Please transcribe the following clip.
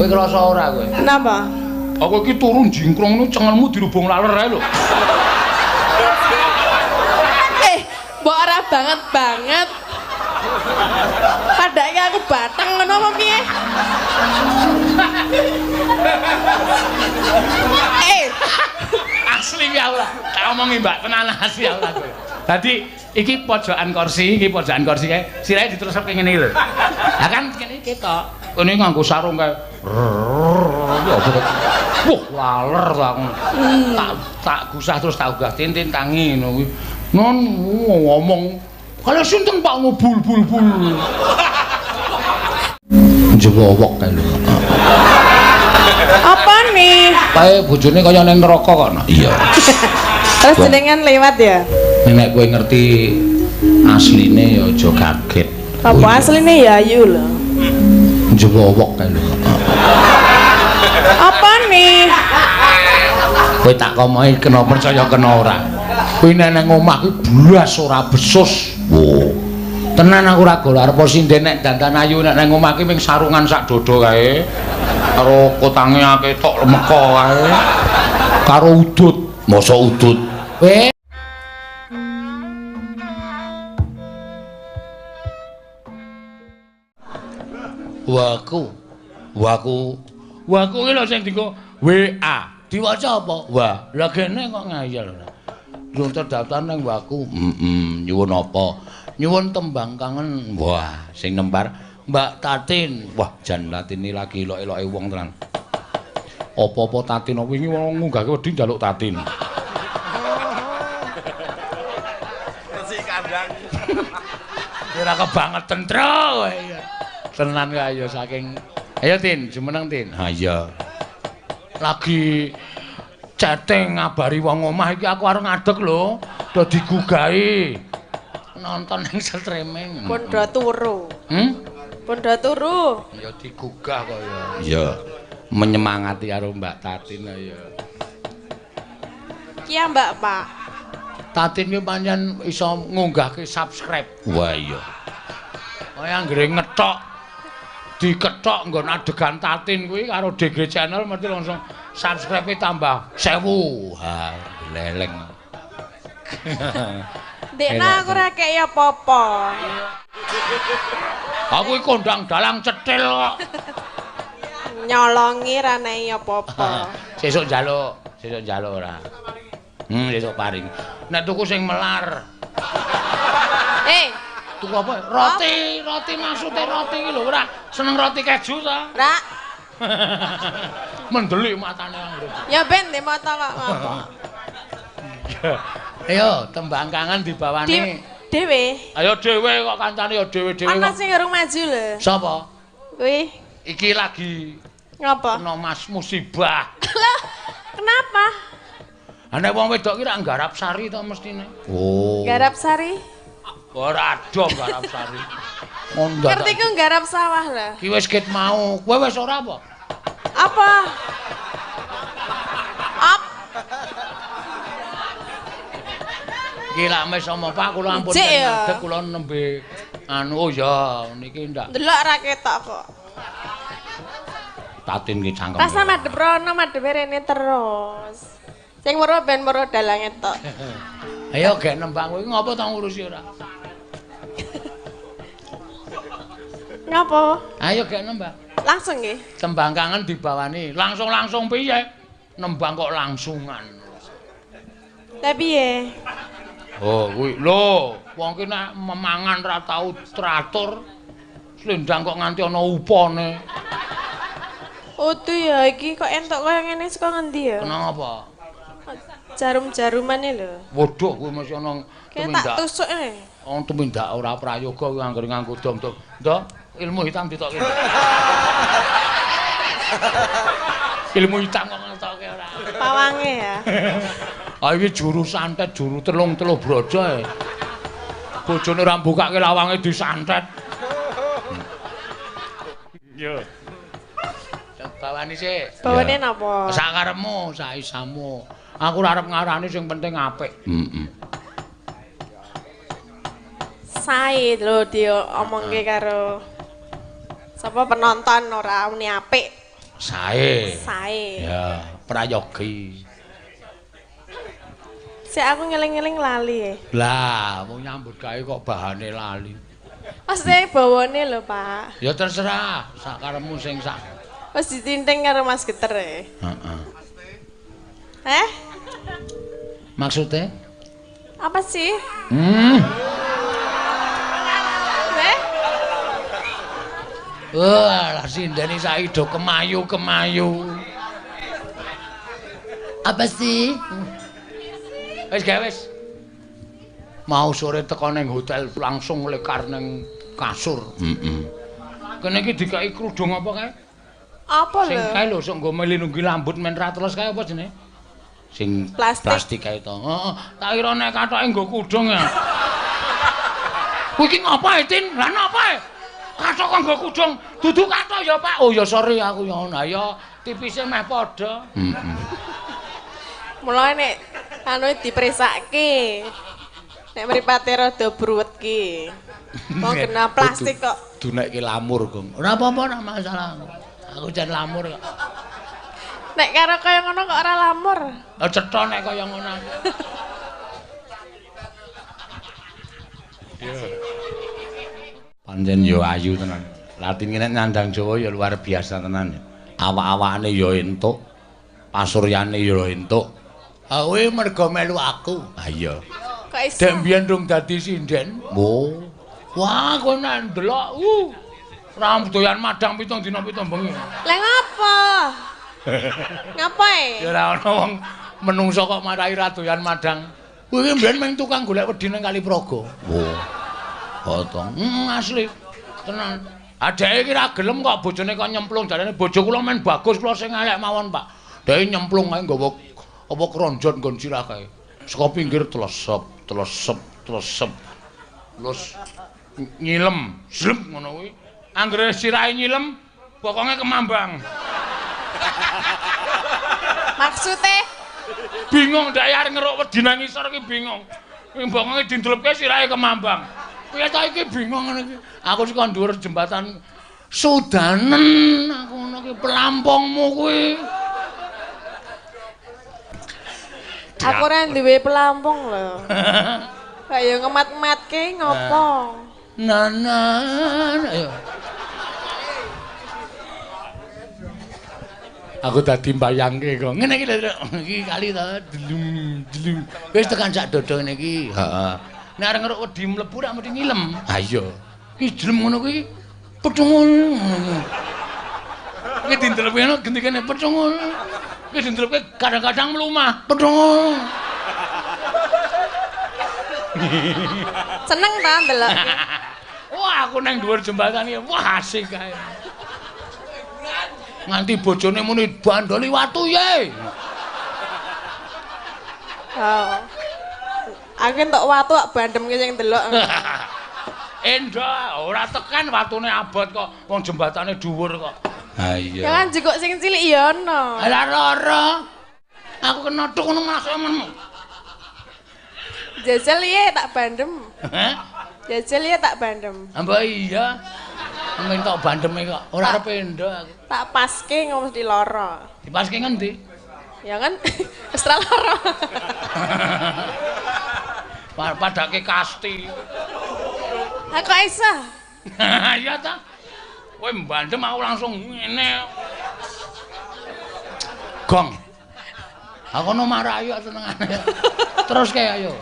Kowe krasa ora kowe? Napa? Aku iki turun jingkrong nu cengelmu dirubung laler ae lho. Mbok ora banget. Padahal aku batang ngono apa piye? Asli ya Allah. Tak omongi Mbak tenan asli ya Allah kowe. Dadi iki pojokan kursi kae sirahe diterusake ngene iki lho. Lah kan kene ketok. Kene nganggo sarung kae. Wah, laler aku. Tak gusah terus tak ugah tintin tangi ngono kuwi. Non ngomong kalau sinten Pak bul. Jewowok kae lho. Apa nih? Kae bojone kaya ning neraka kok. Iya. Terus jenengan lewat ya? Nek kowe ngerti asline ya aja kaget. Apa asline ya ayu lho. Jewowok kae lho. Apa nih? Kowe tak komohi kena percaya kena ora. Kowe nek nang omah kuwi blas ora besus. Wo. Tenan aku ora gol arep sinden nek dandan ayu nek nang omah ki ming sarungan sak dodo kae. Karo kotange akeh tok lemeko kae. Karo udut, mosok udut. Waku ki lho sing dienggo WA. Diwaca apa? Wah, lha kene kok ngayal. Durung terdaftar nang waku. Nyuwun apa? Nyuwun tembang kangen. Wah, sing nempar Mbak Tatin. Wah, jan Tatin iki lagi elok-eloke wong tenan. Apa-apa Tatin wingi wong ngunggahke wedi njaluk Tatin. Resi kandang. Ora kebangetan tro. Tenan kaya saking. Ayo Tin, jumeneng Tin. Ha iya. Lagi chatting ngabari wong omah iki aku arep ngadeg lho. Do digugahi. Nonton ning streaming. Pun do turu. Pun do turu. Ya digugah kok ya. Iya. Menyemangati karo Mbak Tatin ya. Ki Mbak Pak. Tatin ki pancen iso ngunggahke subscribe. Wah iya. Kaya anggere ngetok diketok nggon adegan Tatin kuwi karo DG channel mesti langsung subscribe-e tambah 1000. Ha, leleng. Dekna aku ora kei apa-apa. Aku iki kondang dalang cetil kok. Nyolongi ra nei apa-apa. Sesuk njaluk ora. Sesuk paring. Nek tuku sing melar. Tuku apa? Roti maksudnya roti iki lho ora seneng roti keju ta? Ora. Mendelik matane anggere. Ya ben de mata kok ngopo. Ayo tembang kangen dibawani. Dewe. Ayo dhewe kok kancane ya dhewe-dhewe. Ana sing urung maju lho. Sapa? Kuwi. Iki lagi Ngapa? kena mas musibah. Lah, kenapa? Nek wong wedok ki ra nggarap sari to mestine. Oh. Garap sari? Ora ado garap sari. Mondok. Ngerti ku garap sawah lho. Ki wis ket mau. Kowe wis ora apa? Apa? Iki lak mes sama Pak kula ampun ngadeg kula nembe anu oh ya niki ndak. Delok ra ketok kok. Tatin ki cangkem. Rasa madhep rono madhep rene terus. Sing weruh ben weruh dalange tok. Ayo gek nembang kowe ngopo ta ngurusi ora? Ngapa? Ayo gek nembang. Langsung nggih. Tembang kangen dibawani. Langsung piye? Nembang kok langsungan. Lah piye? Oh, kuwi lho, wong ki nek memangan ra tau teratur. Slendang kok nganti ana upane. Udu ya iki kok entuk kaya ngene saka ngendi ya? Kenapa? Jarum-jarumane lho. Waduh, kuwi mesti ana tumindak. Tak tusuk e. Wong tumindak ora prayoga kuwi anggere nganggo dom-dom. Ndok, ilmu hitam ditokke. Ilmu hitam kok ngetokke ora. Pawange ya. Ah iki juru santet, juru telung-telung brojo e. Bojone ora mbukake lawange disantet. Yo. Bawani sik. Bawane napa? Sak karepmu, sak isamu. Aku ora arep ngarani sing penting apik. Sae lho diomongke karo sapa penonton ora muni apik. Sae. Sae. Ya, prayogi. Sik aku ngeling-eling lali. Lah, mau nyambut gawe kok bahane lali. Maksudnya bawane lho, Pak. Ya terserah, sakaremu sing sak. Wis ditinting karo Mas Geter e. Heeh. Maksudnya? Apa sih? Wah, sindeni saiki do kemayu-kemayu. Apa sih? Wis gawe wis. Mau sore teko ning hotel langsung lekar ning kasur. Kene iki dikai krudung apa kae? Apa lho? Sing kae lho sok nggo melindungi lambut men ra terus kae apa jenenge? Sing plastik kae to. Heeh, tak kira nek kathoke nggo kudung ya. Kuwi iki ngapae, Tin? Lah napae? Kathok kok nggo kudung. Dudu kathok ya, Pak. Oh ya sorry aku ya ngono. Ya tipise meh padha. Mulane nek anu diperisake. Nek mripate rada bruwet ki. Wong kena plastik kok. Dunekke lamur, Gong. Ora apa-apa ora masalah. Aku jan lamur kok. Nek karo kaya ngono kok ora lamur. Lah cetha nek kaya ngono. Pancen yo ayu tenan. Latine nek nyandang Jawa ya luar biasa tenan. Awak-awakane yo entuk, pasuryane yo entuk. Kuwi mergo melu aku. Ha iya. Kok iso? Dek mbiyen rung dadi sinden. Oh. Wah, kowe nek ndelok ora doyan madang 7 dina 7 bengi. Lah ngapa? Ngapae? Ya ora ana wong menungso kok marahi ra doyan madang. Kuwi mbiyen mung tukang golek wedi ning Kali Praga. Oh. Potong. Asli. Tenan. Adeke iki ra gelem kok bojone kok nyemplung jarane bojo kula men bagus kula sing elek mawon, Pak. Dhewe nyemplung ae nggawa apa kronjon nggon sirah kae. Saka pinggir tlesep. Terus nyilem, zlep ngono kuwi. Anggere sirahe nyilem, bokonge kemambang. Maksude Bingung ndak arep ngeruk wedi nang ngisor iki bingung. Bokonge dindelepke sirahe kemambang. Piye ta iki bingung ngene iki. Aku saka dhuwur jembatan Sudanen aku ngono ki pelampungmu kuwi. aku ora duwe pelampung lho. Kayak ngemat-matke ngopo? Nanan ayo. Aku dadi mbayangke kok. Ngene iki lho, iki kali ta delum. Wis tekan sak dodo ngene iki. Heeh. Nek arep ngeruk wedi mlebu ra mesti ngilem. Ha iya. Iki delem ngono kuwi pecungul. Iki dindelep ngono gendikane pecungul. Iki dindelep kadang-kadang mlumah. Pecungul. Seneng ta ndelok. Wah, aku nang dhuwur jembatan iki. Wah, asik kae. Nganti bojone muni bandoli watu ye. Oh. Aku entuk watu kok bandemke sing ndelok. Endo, ora tekan watune abot kok. Wong jembatane dhuwur kok. Ha iya. Ya kan jukuk sing cilik ya ono. Lah ora. Aku kena tuk ngono maksudmu. Jajal ye tak bandem. Heh? Jajal ye tak bandem. Mbak iya. Mung tok bandeme kok. Ora arep endo aku. Tak paske ngomong mesti lara. Dipaske ngendi? Ya kan wis ra lara. Padake kasti. Aku iso. Iya ta. Kowe mbandem aku langsung ngene. Gong. Aku no marayu senengane. Terus kae ayo.